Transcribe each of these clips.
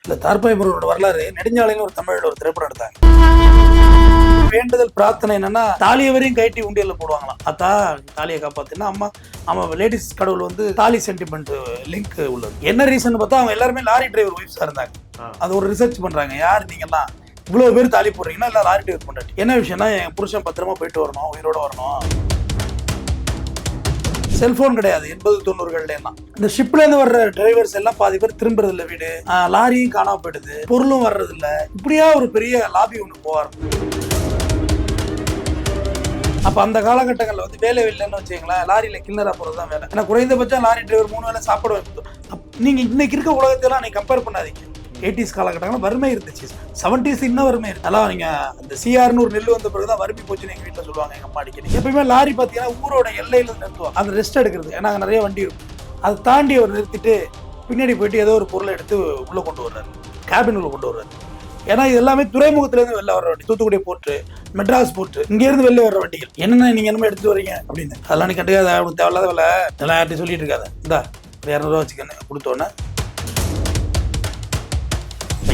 இல்ல தார்பாய் முருகனோட வரலாறு நெடுஞ்சாலைன்னு ஒரு தமிழ்ல ஒரு திரைப்படம் எடுத்தாங்க. வேண்டுதல் பிரார்த்தனை என்னன்னா தாலியை வரையும் கைட்டி உண்டியல்ல போடுவாங்களாம். அத்தா தாலியை காப்பாத்துனா அம்மா ஆமா லேடிஸ் கடவுள் வந்து தாலி சென்டிமெண்ட் லிங்க் உள்ளது. என்ன ரீசன் பார்த்தா அவங்க எல்லாருமே லாரி டிரைவர் ஒய்ஃப்ஸா இருந்தாங்க. அது ஒரு ரிசர்ச் பண்றாங்க. யார் நீங்கெல்லாம் இவ்வளவு பேர் தாலி போடுறீங்கன்னா இல்ல லாரி டிரைவர் பண்றாங்க. என்ன விஷயம்னா என் புருஷன் பத்திரமா போயிட்டு வரணும், உயிரோட வரணும். செல்போன் கிடையாது 80-90 எல்லாம். இந்த ஷிப்ல இருந்து வர்ற டிரைவர்ஸ் எல்லாம் பாதி பேர் திரும்புறது இல்ல வீடு, லாரியும் காணாம போயிடுது, பொருளும் வர்றது இல்ல. இப்படியா ஒரு பெரிய லாபி ஒண்ணு போவார். அப்ப அந்த காலகட்டங்கள்ல வந்து வேலை இல்லைன்னு வச்சுங்களேன், லாரியில கில்லரா போறதுதான் வேலை. ஏன்னா குறைந்தபட்சம் லாரி டிரைவர் 3 வேளை சாப்பாடு வைக்கணும். நீங்க இன்னைக்கு இருக்க உலகத்தெல்லாம் நீங்க கம்பேர் பண்ணாதீங்க. 80s காலகட்டங்கள்ல வறுமை இருந்துச்சு, 70s இன்னும் வறுமை இருக்கு. அதெல்லாம் நீங்க இந்த சிஆர்னு ஒரு நெல் வந்த பிறகுதான் வறுமை போச்சுன்னு எங்க வீட்டுல சொல்லுவாங்க எங்க அம்மா அடிக்கடி. எப்பயுமே லாரி பாத்தீங்கன்னா ஊரோட எல்லையில நிறுத்துவாங்க, அந்த ரெஸ்ட் எடுக்கிறது. ஏன்னா அங்க நிறைய வண்டி இருக்கும். அதை தாண்டி அவர் நிறுத்திட்டு பின்னாடி போயிட்டு ஏதோ ஒரு பொருளை எடுத்து உள்ள கொண்டு வர்றாரு, கேபின் உள்ள கொண்டு வர்றாரு. ஏன்னா இது எல்லாமே துறைமுகத்துல இருந்து வெளில வர வண்டி, தூத்துக்குடி போர்ட்டு, மெட்ராஸ் போர்ட்டு, இங்க இருந்து வெளில வர வண்டிகள். என்னென்ன நீங்க என்னமோ எடுத்துட்டு வரீங்க அப்படின்னு அதெல்லாம் நீ கண்டுக்காத, அவனுக்கு தேவையில்லாத வேலை, எல்லாம் யார்ட்டையும் சொல்லிட்டு இருக்காத. இந்தா 200 வச்சுக்கன்னு கொடுத்தோன்னே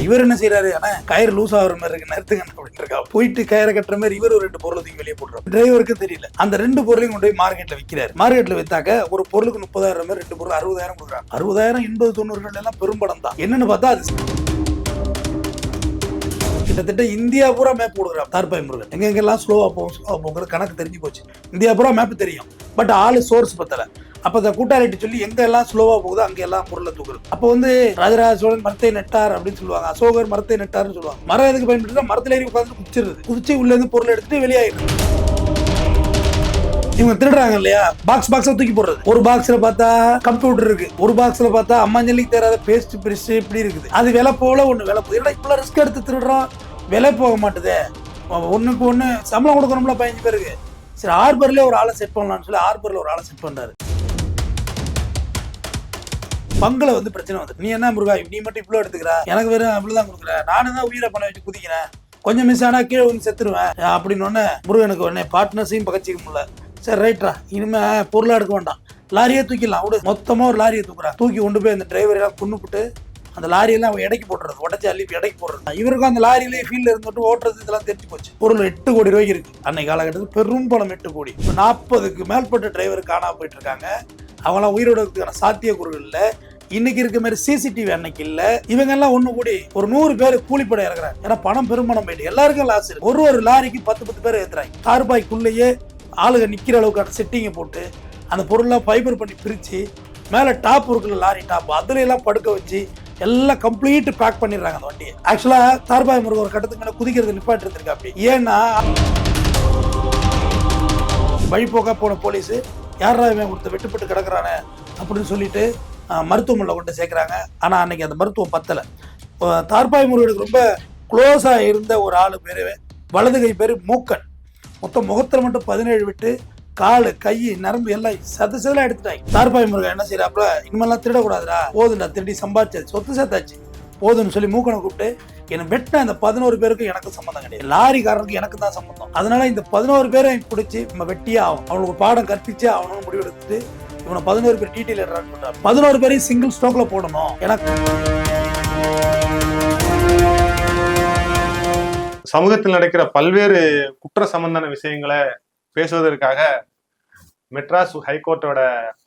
இவர் என்ன செய்யறாரு, ஆனா கயிறு லூஸ் ஆகிற மாதிரி இருக்கு, நிறுத்துங்க அப்படின்னு இருக்கா. போயிட்டு கயிறை கட்டுற மாதிரி இவர் ஒரு 2 பொருளை தூக்கி வெளியே போடுறாரு. டிரைவருக்கு தெரியல. அந்த 2 பொருளையும் கொண்டு போய் மார்க்கெட்ல விற்கிறாரு. மார்க்கெட்ல வித்தாக்க ஒரு பொருளுக்கு 30,000 மாதிரி 2 பொருள் 60,000 கொடுக்குறாங்க. 60,000 80-90 எல்லாம் பெரும்படம் தான். என்னன்னு பார்த்தா அது கிட்டத்தட்ட இந்தியா பூரா மேப் போடுறாரு தார்பாய் முருகன். எங்கெங்கெல்லாம் ஸ்லோவா போங்கிற கணக்கு தெரிஞ்சு போச்சு. இந்தியா பூரா மேப் தெரியும், பட் ஆளு சோர்ஸ் பத்தல. அப்ப அந்த கூட்டாளிட்டு சொல்லி எங்க எல்லாம் ஸ்லோவா போகுதோ அங்க எல்லாம் பொருளை தூக்குறது. அப்ப வந்து ராஜராஜ சோழன் மரத்தை நெட்டார் அப்படின்னு சொல்லுவாங்க, அசோகர் மரத்தை நெட்டார்னு சொல்லுவாங்க. மரம் எதுக்கு பயன்படுத்தா, மரத்துல ஏறி உட்காந்து குதிச்சு உள்ள இருந்து பொருளை எடுத்துட்டு வெளியாயிருக்கு. இவங்க திருடுறாங்க இல்லையா, பாக்ஸ் தூக்கி போடுறது. ஒரு பாக்ஸ்ல பார்த்தா கம்ப்யூட்டர் இருக்கு, ஒரு பாக்ஸ்ல பார்த்தா அம்மாஞ்சலிக்கு தேராத பேஸ்ட் பிரஷ் இப்படி இருக்குது. அது விலை போல ஒண்ணு விலை போகுது. ஏன்னா இப்பெல்லாம் ரிஸ்க் எடுத்து திருடுறோம், விலை போக மாட்டுதே. ஒண்ணுக்கு ஒண்ணு சம்பளம் கொடுக்கணும்ல 15 பேருக்கு. சரி ஹார்பர்ல ஒரு ஆளை செட் பண்ணலாம்னு சொல்லி ஹார்பர்ல ஒரு ஆளை செட் பண்றாரு. பங்குல வந்து பிரச்சனை வந்து, நீ என்ன முருகா நீ மட்டும் இவ்வளவு எடுத்துக்கிறா, எனக்கு வேற இவ்வளவுதான் கொடுக்குற, நானும் தான் உயிரை பண்ண வச்சு குதிக்கிறேன், கொஞ்சம் மிஸ் ஆனா கீழே வந்து செத்துருவேன் அப்படின்னு ஒன்னு முருகனுக்கு உடனே பார்ட்னர்ஸையும் பகச்சிக்க முடியல. சரி ரைட்ரா, இனிமே பொருளா எடுக்க வேண்டாம், லாரியே தூக்கிடலாம் விடு. மொத்தமா ஒரு லாரியை தூக்குறா, தூக்கி கொண்டு போய் அந்த டிரைவர் எல்லாம் கொண்டுபிட்டு அந்த லாரியெல்லாம் அவன் இடைக்கு போட்டுறது, உடச்சி அள்ளி இடைக்கு போடுறது. இவருக்கும் அந்த லாரியிலேயே ஃபீல்ட்ல இருந்துட்டு ஓட்டுறது இதெல்லாம் தெரிஞ்சு போச்சு. பொருள் 8 கோடி ரூபாய்க்கு இருக்கு அன்னைக்கு காலகட்டத்தில், பெரும் பணம் 8 கோடி. 40க்கு மேற்பட்ட டிரைவர் காணாம போயிட்டு இருக்காங்க. அவங்களாம் உயிரோட இருக்கிறதுக்கான சாத்தியக்கூறுகள் இல்லை. இன்னைக்கு இருக்க மாதிரி சிசிடிவி அன்னைக்கு இல்ல. இவங்க எல்லாம் ஒண்ணு கூடி ஒரு 100 பேர் கூலிப்படை இறக்குறாங்க. ஏன்னா பணம் பெரும்பணம் போயிட்டு எல்லாருக்கும் லாஸ். ஒரு லாரிக்கு 10 பேர் ஏத்துறாங்க. தார்பாய்க்குள்ளேயே ஆளுங்க நிக்கிற அளவுக்கான செட்டிங்க போட்டு அந்த பொருள்லாம் ஃபைபர் பண்ணி பிரிச்சு மேல டாப் இருக்குல்ல, லாரி டாப், அதுல எல்லாம் படுக்க வச்சு எல்லாம் கம்ப்ளீட் பேக் பண்ணிடுறாங்க அந்த வண்டியை. ஆக்சுவலா தார்பாய் முருகன் ஒரு கட்டத்துக்கு மேல குதிக்கிறது நிப்பாட்டு இருந்திருக்கா. அப்படி ஏன்னா வழிபோக்கா போன போலீஸ் யாரா இவன் கொடுத்த வெட்டுப்பட்டு கிடக்குறானே அப்படின்னு சொல்லிட்டு மருத்துவமனையில் கொண்டு சேர்க்குறாங்க. ஆனால் அன்னைக்கு அந்த மருத்துவம் பத்தலை. தார்பாய் முருகனுக்கு ரொம்ப க்ளோஸாக இருந்த ஒரு ஆள் பேர், வலது கை பேர் மூக்கன். மொத்தம் முகத்தில் மட்டும் 17 விட்டு, காலு கை நரம்பு எல்லாம் சதலாம் எடுத்துட்டாங்க. தார்பாய் முருகன் என்ன செய்யறாப்புல, இனிமேலாம் திருடக்கூடாதுடா, போதுண்டா திருடி சம்பாதிச்சது சொத்து சேர்த்தாச்சு போதுன்னு சொல்லி மூக்கனை கூப்பிட்டு, என்னை வெட்டின இந்த 11 பேருக்கு எனக்கு சம்மந்தம் கிடையாது, லாரிக்காரனுக்கு எனக்கு தான் சம்மந்தம், அதனால இந்த 11 பேரை பிடிச்சி நம்ம வெட்டியே ஆகும், அவனுக்கு பாடம் கற்பிச்சே அவனும் முடிவு எடுத்துட்டு இவனை 11 பேர் டீட்டெயில் எடுறான்னு சொல்றாரு. 11 பேரையும் சிங்கிள் ஸ்டோக்ல போடணும். எனக்கு சமூகத்தில் நடக்கிற பல்வேறு குற்ற சம்பந்தான விஷயங்களை பேசுவதற்காக மெட்ராஸ் ஹைகோர்ட்டோட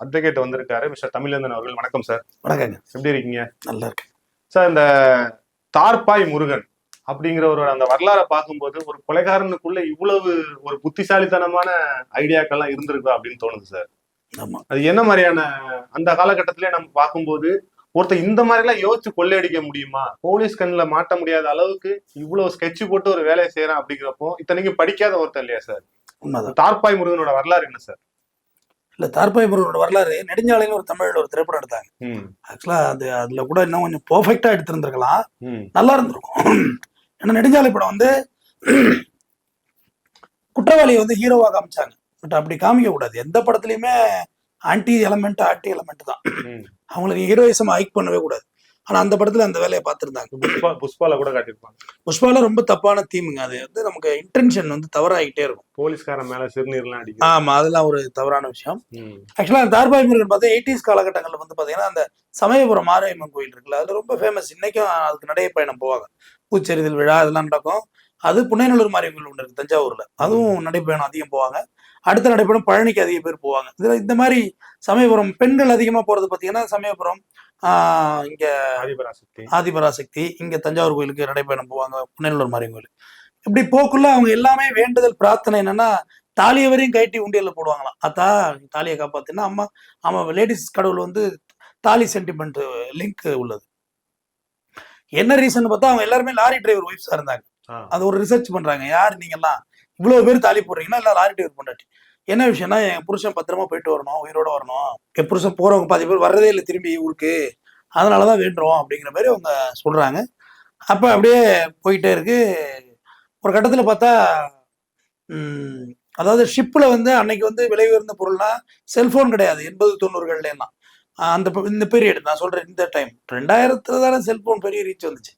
அட்வொகேட் வந்திருக்காரு, மிஸ்டர் தமிழேந்தன் அவர்கள். வணக்கம் சார். வணக்கங்க. எப்படி இருக்கீங்க? நல்லா இருக்கு சார். இந்த தார்பாய் முருகன் அப்படிங்கிற ஒரு அந்த வரலாறை பார்க்கும்போது ஒரு கொலைகாரனுக்குள்ள இவ்வளவு ஒரு புத்திசாலித்தனமான ஐடியாக்கள்லாம் இருந்திருக்கா அப்படின்னு தோணுது சார். அது என்ன மாதிரியான அந்த காலகட்டத்திலே நம்ம பார்க்கும்போது ஒருத்தர் இந்த மாதிரி எல்லாம் யோசிச்சு கொள்ளையடிக்க முடியுமா, போலீஸ் கண்ணில் மாட்ட முடியாத அளவுக்கு இவ்வளவு ஸ்கெட்ச் போட்டு ஒரு வேலையை செய்யறான் அப்படிங்கிறப்போ இத்தனைக்கும் படிக்காத ஒருத்தர் இல்லையா சார்? தார்பாய் முருகனோட வரலாறு என்ன சார்? இல்ல தார்பாய் முருகனோட வரலாறு நெடுஞ்சாலைன்னு ஒரு தமிழ்ல ஒரு திரைப்படம் எடுத்தாங்க. ஆக்சுவலா அதுல கூட இன்னும் கொஞ்சம் பெர்ஃபெக்டா எடுத்திருந்திருக்கலாம், நல்லா இருந்திருக்கும். ஏன்னா நெடுஞ்சாலை படம் வந்து குற்றவாளியை வந்து ஹீரோவா காமிச்சாங்க, பட் அப்படி காமிக்க கூடாது. எந்த படத்துலயுமே ஆன்டி எலமெண்ட் தான். அவங்களுக்கு ஹீரோயிசம் ஹைக் பண்ணவே கூடாது. ஆனா அந்த படத்துல அந்த வேலையை பார்த்திருந்தாங்க. புஷ்பால கூட காட்டியிருப்பாங்க. புஷ்பால ரொம்ப தப்பான தீமுங்க. அது வந்து நமக்கு இன்டென்ஷன் வந்து தவறாகிட்டே இருக்கும். போலீஸ்காரன் மேல சிறுநீர்லாம் அடிக்கும். ஆமா, அதெல்லாம் ஒரு தவறான விஷயம். ஆக்சுவலா தார்பாய் முருகன் பார்த்தா 80s காலகட்டங்கள்ல வந்து பாத்தீங்கன்னா அந்த சமயபுரம் மாரியம்மன் கோயில் இருக்குல்ல, அது ரொம்ப ஃபேமஸ். இன்னைக்கும் அதுக்கு நடைபயணம் போவாங்க. பூச்செறிதல் விழா அதெல்லாம் நடக்கும். அது புன்னைநல்லூர் மாரியம்மன் கோயில் ஒன்று இருக்கு தஞ்சாவூர்ல, அதுவும் நடைபயணம் அதிகம் போவாங்க. அடுத்த நடைபயணம் பழனிக்கு அதிக பேர் போவாங்க. இதுல இந்த மாதிரி சமயபுரம் பெண்கள் அதிகமா போறது பாத்தீங்கன்னா சமயபுரம், இங்க ஆதிபராசக்தி, இங்க தஞ்சாவூர் கோயிலுக்கு நடைபயணம் போவாங்க, புன்னைநல்லூர் மாரியம்மன் கோயில். இப்படி போக்குள்ள அவங்க எல்லாமே வேண்டுதல் பிரார்த்தனை என்னன்னா தாலியை வரையும் கட்டி உண்டியல்ல போடுவாங்களாம். அத்தா தாலியை காப்பாத்துனா அம்மா. ஆமா, லேடிஸ் கடவுள் வந்து தாலி சென்டிமெண்ட் லிங்க் உள்ளது. என்ன ரீசன் பார்த்தா அவங்க எல்லாருமே லாரி டிரைவர் ஒய்ஃப்ஸா இருந்தாங்க. அது ஒரு ரிசர்ச் பண்றாங்க, யார் நீங்க எல்லாம் இவ்வளவு பேர் தாலி போடுறீங்கன்னா எல்லாம் லாரி டிரைவர் பொண்டாட்டி. என்ன விஷயம்னா என் புருஷன் பத்திரமா போயிட்டு வரணும், உயிரோட வரணும், என் புருஷன் போறவங்க 10 பேர் வர்றதே இல்லை திரும்பி ஊருக்கு, அதனாலதான் வேண்டுறோம் அப்படிங்கிற மாதிரி அவங்க சொல்றாங்க. அப்ப அப்படியே போயிட்டே இருக்கு. ஒரு கட்டத்துல பார்த்தா அதாவது ஷிப்ல வந்து அன்னைக்கு வந்து விலை உயர்ந்த பொருள்னா செல்போன் கிடையாது. 80-90 எல்லாம் அந்த இந்த பீரியட் நான் சொல்றேன். இந்த டைம் 2000 தானே செல்போன் பெரிய ரீச் வந்துச்சு.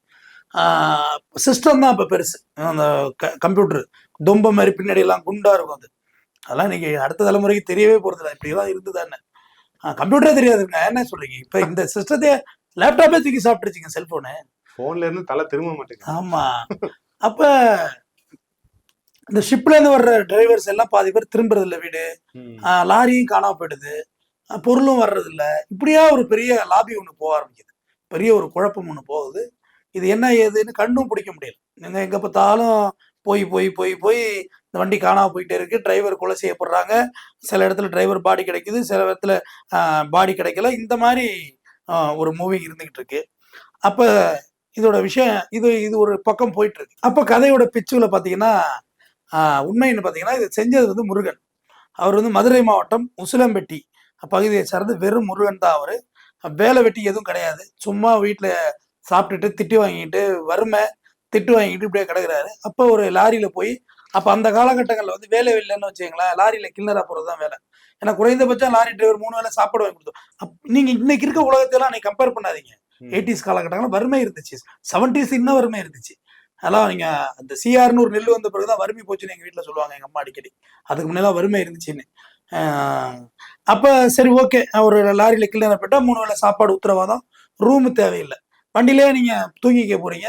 சிஸ்டம் தான் அப்ப பெருசு. அந்த கம்ப்யூட்டர் தொம்ப மாதிரி பின்னாடி எல்லாம் குண்டா இருக்கும். அது அதெல்லாம் இன்னைக்கு அடுத்த தலைமுறைக்கு தெரியவே போறது இல்லை. இப்படிதான் இருந்துதானே. கம்ப்யூட்டரே தெரியாதுங்க, என்ன சொல்றீங்க? இப்ப இந்த சிஸ்டத்தையே லேப்டாப்பே தூக்கி சாப்பிட்டுருச்சுங்க செல்போனு. போன்ல இருந்து தலை திரும்ப மாட்டேங்குது. ஆமா. அப்ப இந்த ஷிப்ல இருந்து வர்ற டிரைவர்ஸ் எல்லாம் பாதி பேர் திரும்புறது இல்லை வீடு, லாரியும் காணாம போயிடுது, பொருளும் வர்றது இல்லை. இப்படியா ஒரு பெரிய லாபி ஒண்ணு போக ஆரம்பிக்குது, பெரிய ஒரு குழப்பம் ஒண்ணு போகுது. இது என்ன ஏதுன்னு கண்டும் பிடிக்க முடியல. நீங்க எங்க பார்த்தாலும் போய் போய் போய் போய் இந்த வண்டி காணாம போயிட்டே இருக்கு, டிரைவர் கொலை செய்யப்படுறாங்க, சில இடத்துல டிரைவர் பாடி கிடைக்குது, சில இடத்துல பாடி கிடைக்கல. இந்த மாதிரி ஒரு மூவி இருந்துகிட்டு இருக்கு. அப்ப இதோட விஷயம் இது இது ஒரு பக்கம் போயிட்டு இருக்கு. அப்ப கதையோட பிச்சுல பாத்தீங்கன்னா உண்மைன்னு பாத்தீங்கன்னா இது செஞ்சது வந்து முருகன். அவர் வந்து மதுரை மாவட்டம் உசிலம்பட்டி பகுதியை சார்ந்து வெறும் முருகன் தான். அவரு வேலை வெட்டி எதுவும் கிடையாது, சும்மா வீட்டுல சாப்பிட்டுட்டு திட்டு வாங்கிட்டு வறுமை திட்டு வாங்கிட்டு இப்படியே கிடக்குறாரு. அப்போ ஒரு லாரியில போய், அப்ப அந்த காலகட்டங்கள்ல வந்து வேலை இல்லைன்னு வச்சுங்களேன், லாரியில கில்லரா போறதுதான் வேலை. ஏன்னா குறைந்தபட்சம் லாரி டிரைவர் 3 வேளை சாப்பாடு வாங்கி கொடுத்தோம். நீங்க இன்னைக்கு இருக்க உலகத்தெல்லாம் நீங்க கம்பேர் பண்ணாதீங்க. 80s காலகட்டங்கள்ல வறுமை இருந்துச்சு, 70s இன்னும் வறுமை இருந்துச்சு. அதெல்லாம் நீங்க அந்த சிஆர்னு ஒரு நெல் வந்த பிறகுதான் வறுமை போச்சுன்னு எங்க வீட்டுல சொல்லுவாங்க எங்க அம்மா அடிக்கடி. அதுக்கு முன்னெல்லாம் வறுமை இருந்துச்சுன்னு. அப்ப சரி ஓகே, ஒரு லாரியில கில்லரா போயிட்டா 3 வேளை சாப்பாடு உத்தரவாதம், ரூமு தேவையில்லை, வண்டியிலேயே நீங்க தூங்கிக்க போறீங்க,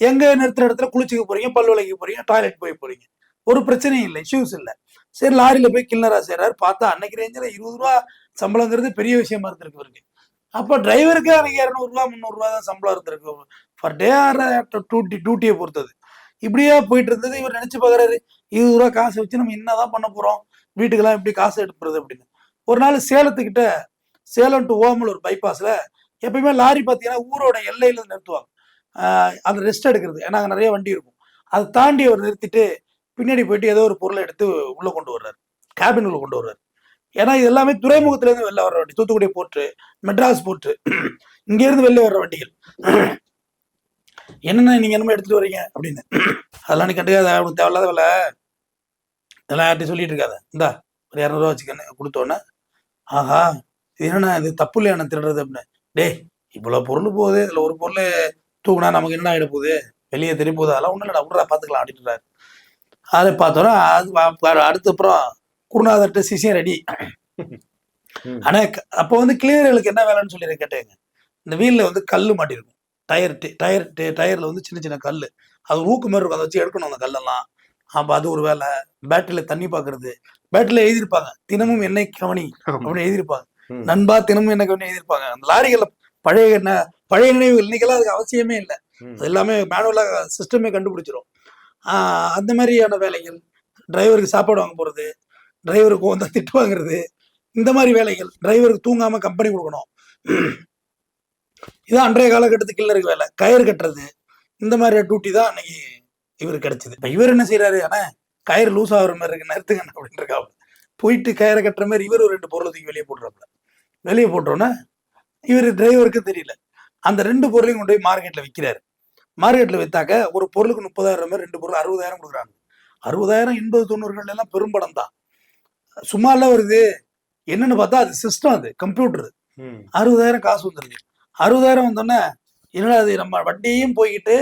எங்க நிறுத்துற இடத்துல குளிச்சுக்க போறீங்க, பல் விளக்க போறீங்க, டாய்லெட் போய் போறீங்க, ஒரு பிரச்சனையும் இல்லை, இஷ்யூஸ் இல்லை. சரி லாரியில போய் கில்லரா செய்யறாரு. பார்த்தா அன்னைக்கு ரேஞ்சில் 20 ரூபா சம்பளங்கிறது பெரிய விஷயமா இருந்திருக்கு இவருக்கு. அப்ப டிரைவருக்கு அன்னைக்கு 200 ரூபா 300 ரூபா தான் சம்பளம் இருந்திருக்கு ஃபார் டே ஆர் டியூட்டியை பொறுத்தது. இப்படியே போயிட்டு இருந்தது. இவர் நினைச்சு பாக்குறாரு, 20 ரூபா காசு வச்சு நம்ம என்னதான் பண்ண போறோம், வீட்டுக்கெல்லாம் எப்படி காசு எடுப்புறது அப்படின்னு. ஒரு நாள் சேலத்துக்கிட்ட, சேலம் டு ஓமலூர் பைபாஸ்ல எப்பயுமே லாரி பார்த்தீங்கன்னா ஊரோட எல்லையில நிறுத்துவாங்க, அது ரெஸ்ட் எடுக்கிறது. ஏன்னா அங்கே நிறைய வண்டி இருக்கும். அதை தாண்டி அவர் நிறுத்திட்டு பின்னாடி போயிட்டு ஏதோ ஒரு பொருளை எடுத்து உள்ள கொண்டு வர்றாரு, கேபின் உள்ள கொண்டு வர்றாரு. ஏன்னா இது எல்லாமே துறைமுகத்துல இருந்து வெளில வர்ற வண்டி, தூத்துக்குடி போர்ட்டு, மெட்ராஸ் போர்ட்டு, இங்க இருந்து வெளில வர்ற வண்டிகள். என்னென்ன நீங்க என்னமோ எடுத்துட்டு வரீங்க அப்படின்னு, அதெல்லாம் நீ கண்டுக்காத, அவனுக்கு தேவையில்லாத வேலை, இதெல்லாம் யார்ட்டையும் சொல்லிட்டு இருக்காத, இந்தா ஒரு 200 ரூபா வச்சுக்கன்னு கொடுத்தோன்னே, ஆஹா இது என்னன்னா இது தப்பு இல்லையா நான் திருடுறது அப்படின்னு. டே இவ்வளவு பொருள் போகுது, இதுல ஒரு பொருள் தூக்குனா நமக்கு என்ன ஆகிட போகுது, வெளியே தெரிய போகுது, அதெல்லாம் ஒன்றும் இல்லை விட்றா பார்த்துக்கலாம் அப்படின்றாரு. அதை பார்த்தோன்னா அது அடுத்த அப்புறம் குருநாதர்கிட்ட சிசியம் ரெடி. ஆனா அப்போ வந்து கிளியர்களுக்கு என்ன வேலைன்னு சொல்லி கேட்டேங்க. இந்த வீல்ல வந்து கல் மாட்டிருக்கும், டயர்ல வந்து சின்ன சின்ன கல், அது ஊக்கு மாதிரி இருக்கும், அதை வச்சு எடுக்கணும் அந்த கல்லெல்லாம். அப்போ அது ஒரு வேலை. பேட்டரியில தண்ணி பார்க்கறது, பேட்டரியில எழுதியிருப்பாங்க தினமும் எண்ணெய் கவனி அப்படின்னு எழுதியிருப்பாங்க, நண்பா தினமும் எண்ணெய் கவனி எழுதியிருப்பாங்க. அந்த லாரிகள்ல பழைய நினைவுகள் இன்னைக்கெல்லாம் அதுக்கு அவசியமே இல்லை, அது எல்லாமே மேனுவலா சிஸ்டமே கண்டுபிடிச்சிரும். அந்த மாதிரியான வேலைகள், டிரைவருக்கு சாப்பாடு வாங்க போறது, டிரைவருக்கு வந்து திட்டு வாங்குறது, இந்த மாதிரி வேலைகள், டிரைவருக்கு தூங்காம கம்பெனி கொடுக்கணும், இதான் அன்றைய காலகட்டத்துக்கு கில்லருக்கு வேலை. கயிறு கட்டுறது, இந்த மாதிரி டியூட்டி தான் அன்னைக்கு இவருக்கு கிடைச்சது. இப்ப இவர் என்ன செய்யறாரு, ஆனா கயிறு லூஸ் ஆகுற மாதிரி இருக்கு நிறுத்துங்க அப்படின்னு இருக்காப்புல, போயிட்டு கயிறை கட்டுற மாதிரி இவர் ஒரு 2 பொருளை தூக்கி வெளியே போட்டுறாப்புல. வெளியே போட்டோன்னா இவர் டிரைவருக்கு தெரியல, அந்த 2 பொருளையும் கொண்டு போய் மார்க்கெட்ல விற்கிறாரு. மார்க்கெட்ல வித்தாக்க ஒரு பொருளுக்கு 30,000 மாதிரி 2 பொருள் 60,000 கொடுக்குறாங்க. 60,000 80-90 எல்லாம் பெரும்படம் தான், சும்மா எல்லாம் வருது. என்னன்னு பார்த்தா அது சிஸ்டம், அது கம்ப்யூட்டர். 60,000 காசு வந்துருக்கு. 60,000 வந்தோடனே என்னடா அது நம்ம வண்டியும் போய்கிட்டு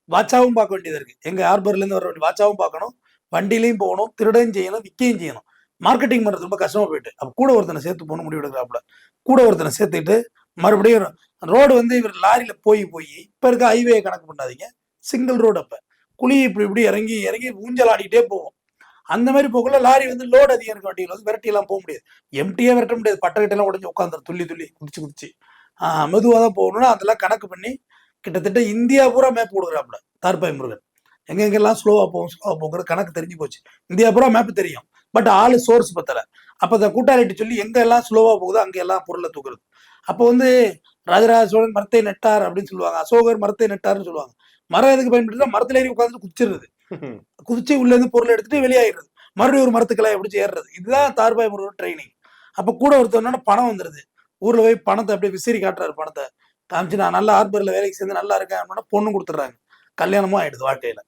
வாட்சாவும் பார்க்க வேண்டியது இருக்கு. எங்க ஹார்பர்லேருந்து வர வண்டி வாட்சாவும் பார்க்கணும், வண்டியிலையும் போகணும், திருடையும் செய்யணும், விற்கையும் செய்யணும். மார்க்கெட்டிங் பண்ணுறது ரொம்ப கஷ்டமா போயிட்டு அப்போ கூட ஒருத்தனை சேர்த்து போகணும் முடிவு எடுக்கிறாப்புல. கூட ஒருத்தனை சேர்த்துக்கிட்டு மறுபடியும் ரோடு வந்து இவர் லாரியில் போய் இப்போ இருக்க ஹைவே கணக்கு பண்ணாதீங்க, சிங்கிள் ரோடு. அப்போ குழி இப்படி இப்படி இறங்கி இறங்கி ஊஞ்சல் ஆடிட்டே போகும். அந்த மாதிரி போகல லாரி வந்து லோடு அதிகம் இருக்க வண்டியில் வந்து விரட்டியெல்லாம் போக முடியாது, எம்டியாக விரட்ட முடியாது. பட்டக்கிட்டெல்லாம் உடஞ்சி உட்காந்துரும் துள்ளி துள்ளி குதிச்சு குதிச்சு. மெதுவாக தான் போகணும்னா அதெல்லாம் கணக்கு பண்ணி கிட்டத்தட்ட இந்தியா பூரா மேப் கொடுக்குறாப்புல தார்பாய் முருகன். எங்கெங்கெல்லாம் ஸ்லோவாக போகிற கணக்கு தெரிஞ்சு போச்சு. இந்தியா பூரா மேப் தெரியும், பட் ஆளு சோர்ஸ் பத்தலை. அப்போ அந்த கூட்டாளிட்டு சொல்லி எங்கெல்லாம் ஸ்லோவாக போகுதோ அங்கெல்லாம் பொருளை தூக்குறது. அப்போ வந்து ராஜராஜ சோழன் மரத்தை நெட்டார் அப்படின்னு சொல்லுவாங்க, அசோகர் மரத்தை நெட்டார்னு சொல்லுவாங்க. மரம் எதுக்கு பயன்படுத்தா, மரத்துல ஏறி உட்காந்துட்டு குதிச்சிருது, குதிச்சு உள்ள இருந்து பொருள் எடுத்துட்டு வெளியாயிடுறது, மறுபடியும் ஒரு மரத்துக்கெல்லாம் எப்படி ஏறுறது. இதுதான் தார்பாய் முருகன் ட்ரைனிங். அப்போ கூட ஒருத்தவனோட பணம் வந்துருது, ஊர்ல போய் பணத்தை அப்படியே விசிறி காட்டுறாரு. பணத்தை காமிச்சு நான் நல்லா ஹார்பர்ல வேலைக்கு சேர்ந்து நல்லா இருக்கேன் அப்படின்னா பொண்ணு கொடுத்துட்றாங்க, கல்யாணமும் ஆயிடுது வாழ்க்கையில.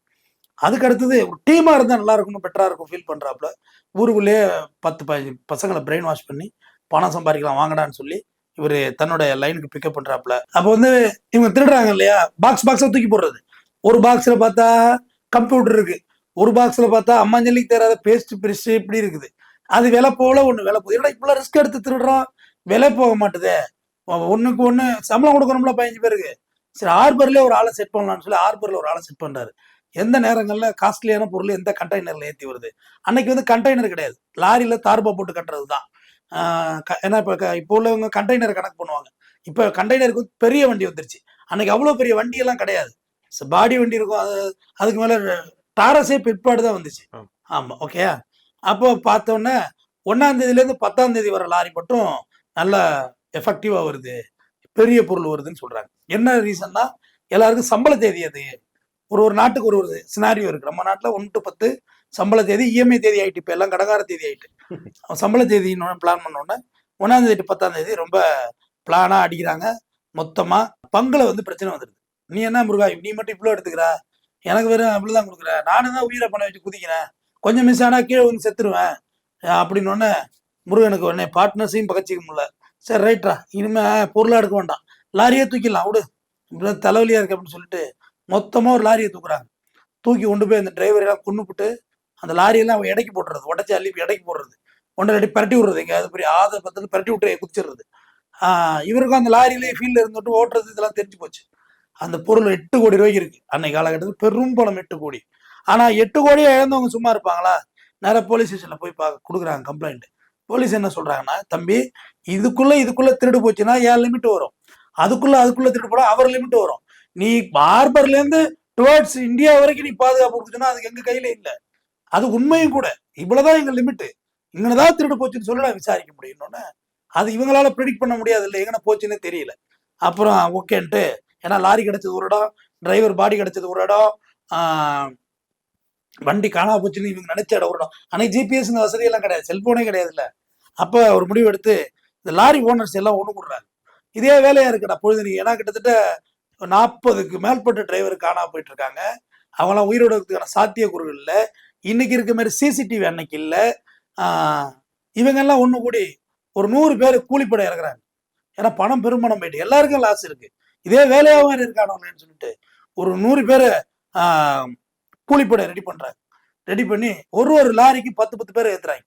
அதுக்கு அடுத்தது ஒரு டீமா இருந்தா நல்லா இருக்கும், பெட்டரா இருக்கும் ஃபீல் பண்றாப்புல. ஊருக்குள்ளேயே 10-15 பசங்களை பிரெயின் வாஷ் பண்ணி பணம் சம்பாதிக்கலாம் வாங்கடான்னு சொல்லி இவரு தன்னோட லைனுக்கு பிக்கப் பண்றாப்புல. அப்போ வந்து இவங்க திருடுறாங்க இல்லையா, பாக்ஸா தூக்கி போடுறது. ஒரு பாக்ஸ்ல பார்த்தா கம்ப்யூட்டர் இருக்கு, ஒரு பாக்ஸ்ல பார்த்தா அம்மாஞ்சலிக்கு தேராத பேஸ்ட் பிரஷ் இப்படி இருக்குது. அது விலை போல ஒண்ணு விலை போகுது. ஏன்னா இப்பெல்லாம் ரிஸ்க் எடுத்து திருடுறோம், விலை போக மாட்டுதே. ஒண்ணுக்கு ஒண்ணு சம்பளம் கொடுக்கணும்ல 15 பேருக்கு. சரி ஹார்பர்லேயே ஒரு ஆளை செட் பண்ணலாம்னு சொல்லி ஹார்பர்ல ஒரு ஆளை செட் பண்றாரு. எந்த நேரங்கள்ல காஸ்ட்லியான பொருள் எந்த கண்டெய்னர்ல ஏற்றி வருது. அன்னைக்கு வந்து கண்டெய்னர் கிடையாது, லாரியில தார்பா போட்டு கட்டுறது தான். ஏன்னா இப்போ உள்ளவங்க கண்டெய்னர் கணக்கு பண்ணுவாங்க. இப்போ கண்டெய்னருக்கு பெரிய வண்டி வந்துருச்சு, அன்னைக்கு அவ்வளோ பெரிய வண்டியெல்லாம் கிடையாது, பாடி வண்டி இருக்கும். அதுக்கு மேல டாரஸே பிற்பாடு தான் வந்துச்சு. ஆமா, ஓகே. அப்போ பார்த்தோன்னே 1ஆம் தேதியிலேருந்து 10ஆம் தேதி வர லாரி மட்டும் நல்லா எஃபெக்டிவா வருது, பெரிய பொருள் வருதுன்னு சொல்றாங்க. என்ன ரீசன்னா எல்லாருக்கும் சம்பள தேதி. அது ஒரு நாட்டுக்கு ஒரு சினாரியோ இருக்கு. நம்ம நாட்டில் 1 to 10 சம்பள தேதி, இஎம்ஐ தேதி ஆயிட்டு, இப்போ எல்லாம் கடகார தேதி ஆயிட்டு. சம்பள தேதி பிளான் பண்ணோன்னே 1ஆம் தேதி 10ஆம் தேதி ரொம்ப பிளானா அடிக்கிறாங்க. மொத்தமா பங்குல வந்து பிரச்சனை வந்துடுது. நீ என்ன முருகா நீ மட்டும் இவ்வளோ எடுத்துக்கிற, எனக்கு வெறும் அப்படிதான் கொடுக்குற, நானும் தான் உயிரை பண்ண வச்சு குதிக்கிறேன், கொஞ்சம் மிஸ் ஆனா கீழே வந்து செத்துருவேன் அப்படின்னு முருகனுக்கு உடனே பார்ட்னர்ஸையும் பகச்சிக்க முடியல. சரி ரைட்ரா, இனிமே பொருளா எடுக்க வேண்டாம், லாரியே தூக்கிடலாம் விடு, இப்படி தலைவலியா இருக்கு அப்படின்னு சொல்லிட்டு மொத்தமா ஒரு லாரியை தூக்குறாங்க. தூக்கி கொண்டு போய் அந்த டிரைவரெல்லாம் கொண்டுபிட்டு அந்த லாரியெல்லாம் இடைக்கு போட்டுறது, உடச்சி அள்ளி இடைக்கு போடுறது, ஒன்றரை பரட்டி விடுறது, எங்கேயாவது பெரிய பத்தில் பரட்டி விட்டு குதிச்சிடுறது. இவருக்கும் அந்த லாரியிலேயே ஃபீல்டில் இருந்துட்டு ஓட்டுறது இதெல்லாம் தெரிஞ்சு போச்சு. அந்த பொருள் 8 கோடி ரூபாய்க்கு இருக்கு அன்னைக்கு காலகட்டத்தில், பெரும் பணம் 8 கோடி. ஆனா 8 கோடியை இழந்தவங்க சும்மா இருப்பாங்களா? நேரம் போலீஸ் ஸ்டேஷன்ல போய் கொடுக்குறாங்க கம்ப்ளைண்ட். போலீஸ் என்ன சொல்றாங்கன்னா, தம்பி இதுக்குள்ள திருடு போச்சுன்னா ஏன் லிமிட் வரும், அதுக்குள்ள திருடு போனா அவர் லிமிட் வரும். நீ ஹார்பர்ல இருந்து டுவர்ட்ஸ் இந்தியா வரைக்கும் நீ பாதுகாப்பு கொடுத்துச்சுன்னா அதுக்கு எங்க கையில இல்லை, அது உண்மையும் கூட. இவ்வளவுதான் எங்க லிமிட், இங்கதான் திருடு போச்சுன்னு சொல்லி நான் விசாரிக்க முடியும்னு. அது இவங்களால ப்ரெடிக்ட் பண்ண முடியாது, இல்லை எங்கன்னா போச்சுன்னே தெரியல. அப்புறம் ஓகேன்ட்டு, ஏன்னா லாரி கிடைச்சது ஒரு இடம், டிரைவர் பாடி கிடைச்சது ஒரு இடம், வண்டி காணா போச்சுன்னு இவங்க நினைச்ச இடம் ஒரு இடம். அன்னைக்கு ஜிபிஎஸ் வசதியெல்லாம் கிடையாது, செல்போனே கிடையாது இல்லை. அப்போ ஒரு முடிவு எடுத்து இந்த லாரி ஓனர்ஸ் எல்லாம் ஒன்று கொடுறாங்க, இதே வேலையா இருக்குடா பொழுது. ஏன்னா கிட்டத்தட்ட 40க்கு மேற்பட்ட டிரைவர் காணா போயிட்டு இருக்காங்க, அவங்களாம் உயிரோட இருக்கிறதுக்கான சாத்தியக்கூறுகள் இல்லை. இன்னைக்கு இருக்க மாதிரி சிசிடிவி அன்னைக்கு இல்லை. இவங்கெல்லாம் ஒன்று கூடி ஒரு 100 பேர் கூலிப்படை இறக்குறாங்க. ஏன்னா பணம் பெரும்பணம் போயிட்டு எல்லாருக்கும் லாஸ் இருக்கு, இதே வேலையாகவும் இருக்கானோன்னு சொல்லிட்டு ஒரு 100 பேரை கூலிப்படை ரெடி பண்றாங்க. ரெடி பண்ணி ஒரு லாரிக்கு 10 பேர் ஏத்துறாங்க.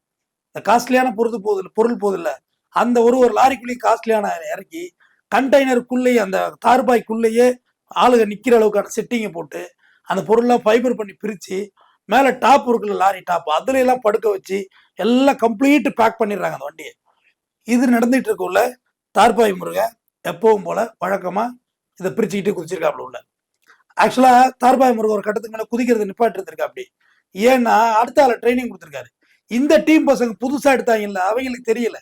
இந்த காஸ்ட்லியான பொருள் போகுது இல்லை, அந்த ஒரு லாரிக்குள்ளேயும் காஸ்ட்லியான இறக்கி கண்டெய்னருக்குள்ளேயே அந்த தார்பாய்க்குள்ளேயே ஆளுங்க நிக்கிற அளவுக்கான செட்டிங்கை போட்டு அந்த பொருள்லாம் ஃபைபர் பண்ணி பிரிச்சு மேல டாப் இருக்குல்ல, லாரி டாப், அதுல எல்லாம் படுக்க வச்சு எல்லாம் கம்ப்ளீட் பேக் பண்ணிடுறாங்க அந்த வண்டியை. இது நடந்துட்டு இருக்குள்ள தார்பாய் முருகன் எப்பவும் போல வழக்கமா இதை பிரிச்சுக்கிட்டு குதிச்சிருக்காப்புல உள்ள. ஆக்சுவலா தார்பாய் முருகன் ஒரு கட்டத்துக்கு மேல குதிக்கிறது நிப்பாட்டு இருந்திருக்கா அப்படி. ஏன்னா அடுத்த ஆள ட்ரைனிங் கொடுத்துருக்காரு. இந்த டீம் பசங்க புதுசா எடுத்தாங்க இல்ல, அவங்களுக்கு தெரியல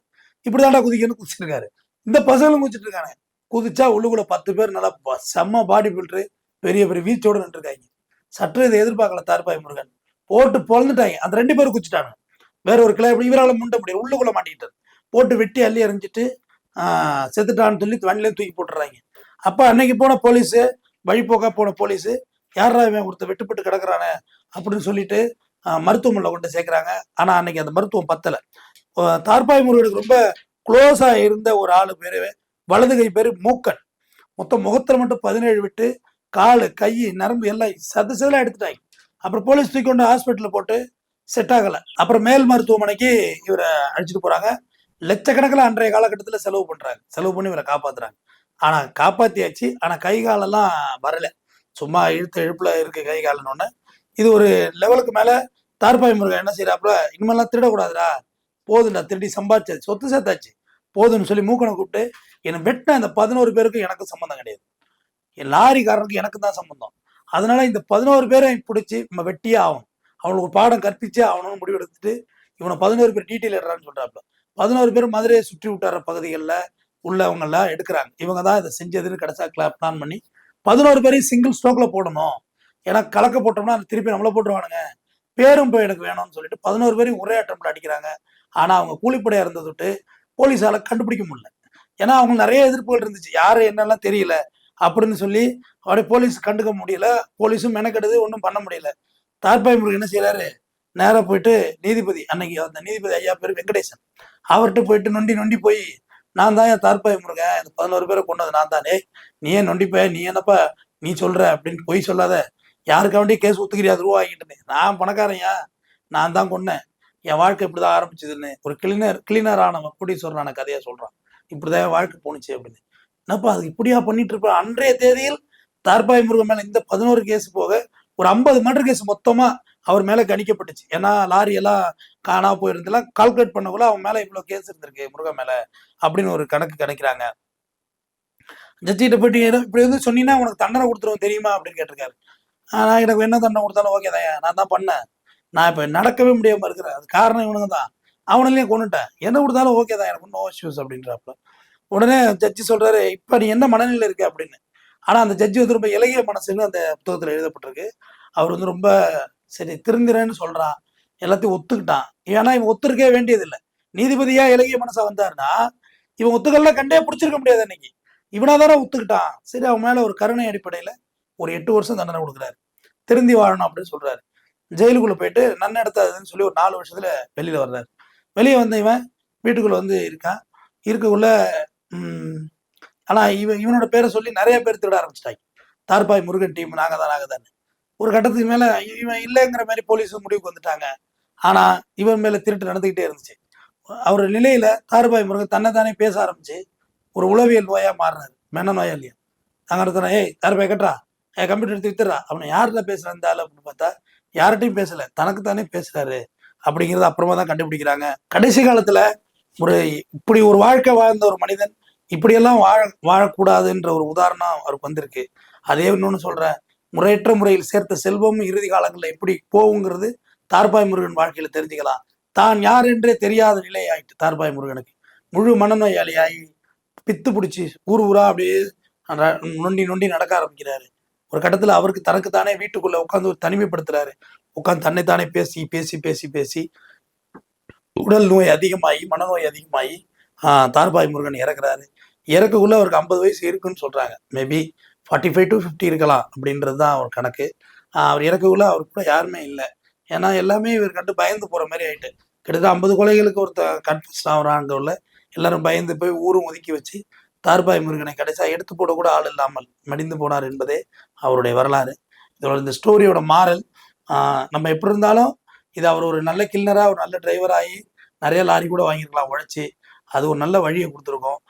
இப்படிதான்டா குதிக்கணும்னு குதிச்சிருக்காரு. இந்த பசங்களும் குதிச்சுட்டு இருக்காங்க. குதிச்சா உள்ளுக்குள்ள 10 பேர் நல்லா செம்ம பாடி பில்டரு, பெரிய பெரிய வீச்சோடு நின்றுருக்காங்க. சற்று இதை எதிர்பார்க்கல தார்பாய் முருகன், போட்டு பொழந்துட்டாங்க. அந்த 2 பேரும் குதிச்சுட்டாங்க. வேற ஒரு கிளை இவரால் முண்ட முடியும், உள்ளுக்குள்ள மாட்டிக்கிட்டாரு. போட்டு வெட்டி அள்ளி எறிஞ்சிட்டு செத்துட்டான்னு சொல்லி வண்டியிலேயே தூக்கி போட்டுறாங்க. அப்போ அன்னைக்கு போன போலீஸு, வழிபோக்கா போன போலீஸு, யாரா இவன் ஒருத்தர் வெட்டுப்பட்டு கிடக்குறானே அப்படின்னு சொல்லிட்டு மருத்துவமனையில் கொண்டு சேர்க்குறாங்க. ஆனால் அன்னைக்கு அந்த மருத்துவம் பத்தலை. தார்பாய் முருகனுக்கு ரொம்ப க்ளோஸாக இருந்த ஒரு ஆளு பேர், வலது கை பேர் மூக்கன். மொத்தம் முகத்துல மட்டும் 17 விட்டு, காலு கை நரம்பு எல்லாம் சதசதெல்லாம் எடுத்துட்டாங்க. அப்புறம் போலீஸ் தூக்கி கொண்டு ஹாஸ்பிட்டல்ல போட்டு செட் ஆகல. அப்புறம் மேல் மருத்துவமனைக்கு இவரை அழைச்சிட்டு போறாங்க. லட்சக்கணக்கில் அன்றைய காலகட்டத்தில் செலவு பண்றாங்க. செலவு பண்ணி இவரை காப்பாத்துறாங்க. ஆனா காப்பாத்தியாச்சு. ஆனா கை காலெல்லாம் வரல. சும்மா இழுத்த இழுப்புல இருக்கு கை காலன்னு. இது ஒரு லெவலுக்கு மேல தார்பாய் முருகன் என்ன செய்யறாப்புல, இனிமேல்லாம் திருடக்கூடாதுடா, போதுண்டா, திருடி சம்பாதிச்சது சொத்து சேர்த்தாச்சு போதுன்னு சொல்லி மூக்கனை கூப்பிட்டு, என்னை வெட்டின அந்த 11 பேருக்கும் எனக்கு சம்பந்தம் கிடையாது, என் லாரிக்காரனுக்கு எனக்கு தான் சம்பந்தம். அதனால இந்த 11 பேரை பிடிச்சி நம்ம வெட்டியே ஆகணும், அவனுக்கு ஒரு பாடம் கற்பிச்சே ஆகணும்னு முடிவு எடுத்துட்டு இவனை 11 பேர் டீட்டெயில் எடுறான்னு சொல்றாப்புல. 11 பேர் மதுரையை சுற்றி விட்டார பகுதிகளில் உள்ளவங்க எல்லாம் எடுக்கிறாங்க. இவங்க தான் இதை செஞ்சதுன்னு கடைசா பிளான் பண்ணி 11 பேரையும் சிங்கிள் ஸ்ட்ரோக்ல போடணும். ஏன்னா கலக்க போட்டோம்னா திருப்பி நம்மள போட்டுருவானுங்க, பேரும் போய் எனக்கு வேணும்னு சொல்லிட்டு 11 பேரையும் ஒரே அட்டம்ல அடிக்கிறாங்க. ஆனா அவங்க கூலிப்படையா இருந்தது விட்டு போலீஸால கண்டுபிடிக்க முடியல. ஏன்னா அவங்க நிறைய எதிர்ப்புகள் இருந்துச்சு, யாரு என்னெல்லாம் தெரியல அப்படின்னு சொல்லி அப்படியே போலீஸ் கண்டுக்க முடியல. போலீஸும் மெனக்கெடுது, ஒன்றும் பண்ண முடியல. தார்பாய் முருகன் என்ன செய்யறாரு, நேரா போயிட்டு நீதிபதி, அன்னைக்கு அந்த நீதிபதி ஐயா பேர் வெங்கடேசன், அவர்கிட்ட போயிட்டு நொண்டி நொண்டி போய், நான் தான் என் தார்பாய் முருகன், இந்த 11 பேரை கொண்டது நான் தானே, நீ ஏன் நொண்டிப்ப, நீ என்னப்பா நீ சொல்ற அப்படின்னு போய் சொல்லாத, யாருக்கா வேண்டிய கேஸ் ஒத்துக்கிறியா ரூபா வாங்கிட்டு, நான் பணக்காரையா, நான் தான் கொன்னேன், என் வாழ்க்கை இப்படிதான் ஆரம்பிச்சதுன்னு ஒரு கிளீனர் ஆனவன் கோடீஸ்வரனான கதையா சொல்றான். இப்படிதான் என் வாழ்க்கை போணுச்சு அப்படின்னு. என்னப்பா அது இப்படியா பண்ணிட்டு இருப்ப. அன்றைய தேதியில் தார்பாய் முருகன் மேல இந்த 11 கேஸ் போக ஒரு 50 மர்டர் கேஸ் மொத்தமா அவர் மேல கணிக்கப்பட்டுச்சு. ஏன்னா லாரி எல்லாம் காணா போயிருந்தெல்லாம் கால்குலேட் பண்ணக்குள்ள அவன் மேல இவ்வளவு கேஸ் இருந்திருக்கு முருகன் மேல அப்படின்னு ஒரு கணக்கு கணிக்கிறாங்க. ஜட்ஜிட்ட போயிட்டு இப்படி வந்து சொன்னீங்கன்னா உனக்கு தண்டனை கொடுத்துருவோம் தெரியுமா அப்படின்னு கேட்டிருக்காரு. நான் எனக்கு என்ன தண்டனை கொடுத்தாலும் ஓகே தான், நான் தான் பண்ணேன், நான் இப்ப நடக்கவே முடியாம இருக்கிறேன், அது காரணம் இவனுங்க தான், அவனிலையும் கொண்டுட்டேன், என்ன கொடுத்தாலும் ஓகே தான், எனக்கு நோ இஷ்யூஸ் அப்படின்றாப்புல. உடனே ஜட்ஜி சொல்றாரு, இப்ப நீ என்ன மனநிலையில இருக்க அப்படின்னு. ஆனா அந்த ஜட்ஜி வந்து ரொம்ப இலகிய மனசுன்னு அந்த புத்தகத்துல எழுதப்பட்டிருக்கு. அவர் வந்து ரொம்ப சரி திருந்திரன்னு சொல்றான், எல்லாத்தையும் ஒத்துக்கிட்டான். ஏன்னா இவன் ஒத்துருக்கவே வேண்டியது இல்லை. நீதிபதியா இலகிய மனசா வந்தாருன்னா இவன் ஒத்துக்கெல்லாம் கண்டே பிடிச்சிருக்க முடியாது. அன்னைக்கு இவனாதான ஒத்துக்கிட்டான். சரி, அவன் மேல ஒரு கருணை அடிப்படையில ஒரு 8 வருஷம் தண்டனை கொடுக்குறாரு, திருந்தி வாழணும் அப்படின்னு சொல்றாரு. ஜெயிலுக்குள்ள போயிட்டு நன்னடத்தாதுன்னு சொல்லி ஒரு 4 வருஷத்துல வெளியில வர்றாரு. வெளியே வந்த இவன் வீட்டுக்குள்ள வந்து இருக்கான். இருக்கக்குள்ள ஆனா இவனோட பேரை சொல்லி நிறைய பேர் திருட ஆரம்பிச்சிட்டாங்க. தார்பாய் முருகன் டீம் நாங்க தான். ஒரு கட்டத்துக்கு மேல இவன் இல்லைங்கிற மாதிரி போலீஸ் முடிவுக்கு வந்துட்டாங்க. ஆனா இவன் மேல திருட்டு நடந்துகிட்டே இருந்துச்சு. அவர் நிலையில தார்பாய் முருகன் தன்னைத்தானே பேச ஆரம்பிச்சு ஒரு உளவியல் நோயா மாறினாரு. மென நோயா இல்லையா அங்க இடத்துல, ஏய் தார்பாய் கட்டுறா, கம்ப்யூட்டர் எடுத்து வித்துறா, அவனை யாருல பேசுறான் அப்படின்னு பார்த்தா யார்கிட்டையும் பேசல, தனக்குத்தானே பேசுறாரு அப்படிங்கிறது அப்புறமா தான் கண்டுபிடிக்கிறாங்க. கடைசி காலத்துல ஒரு இப்படி ஒரு வாழ்க்கை வாழ்ந்த ஒரு மனிதன் இப்படியெல்லாம் வாழக்கூடாதுன்ற ஒரு உதாரணம் அவருக்கு வந்திருக்கு. அதே இன்னொன்னு சொல்றேன், முறையற்ற முறையில் சேர்த்த செல்வமும் இறுதி காலங்களில் எப்படி போகுங்கிறது தார்பாய் முருகன் வாழ்க்கையில தெரிஞ்சுக்கலாம். தான் யார் என்றே தெரியாத நிலை ஆயிட்டு தார்பாய் முருகனுக்கு. முழு மனநோயாளியாகி பித்து பிடிச்சி ஊர் ஊரா அப்படியே நொண்டி நொண்டி நடக்க ஆரம்பிக்கிறாரு. ஒரு கட்டத்துல அவருக்கு தனக்குத்தானே வீட்டுக்குள்ள உட்காந்து ஒரு தனிமைப்படுத்துறாரு. உட்காந்து தன்னைத்தானே பேசி பேசி பேசி பேசி உடல் நோய் அதிகமாகி மனநோய் அதிகமாகி தார்பாய் முருகன் இறக்குறாரு. இறக்கக்குள்ள அவருக்கு 50 வயசு இருக்குன்னு சொல்றாங்க. மேபி 45 to 50 இருக்கலாம் அப்படின்றது தான் அவர் கணக்கு. அவர் இறக்கக்குள்ள அவருக்கு கூட யாருமே இல்லை. ஏன்னா எல்லாமே இவர் கண்டு பயந்து போற மாதிரி ஆயிட்டு, கிட்டத்தட்ட 50 கொலைகளுக்கு ஒருத்த கன்ஃபர்ஸ் ஆகிறாங்க. உள்ள எல்லாரும் பயந்து போய் ஊரும் ஒதுக்கி வச்சு தார்பாய் முருகனை கடைசா எடுத்து போட கூட ஆள் இல்லாமல் மடிந்து போனார் என்பதே அவருடைய வரலாறு. இதோட இந்த ஸ்டோரியோட மாறல், நம்ம எப்படி இருந்தாலும் இது அவர் ஒரு நல்ல கில்னரா ஒரு நல்ல டிரைவராகி நிறைய லாரி கூட வாங்கியிருக்கலாம் உழைச்சி, அது ஒரு நல்ல வழியை கொடுத்துருக்கோம்.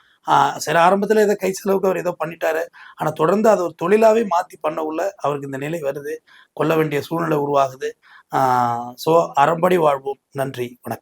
சரி, ஆரம்பத்தில் ஏதோ கை செலவுக்கு அவர் ஏதோ பண்ணிட்டாரு. ஆனால் தொடர்ந்து அதை ஒரு தொழிலாகவே மாற்றி பண்ண உள்ள அவருக்கு இந்த நிலை வருது, கொல்ல வேண்டிய சூழ்நிலை உருவாகுது. ஸோ அறம்படி வாழ்வோம். நன்றி, வணக்கம்.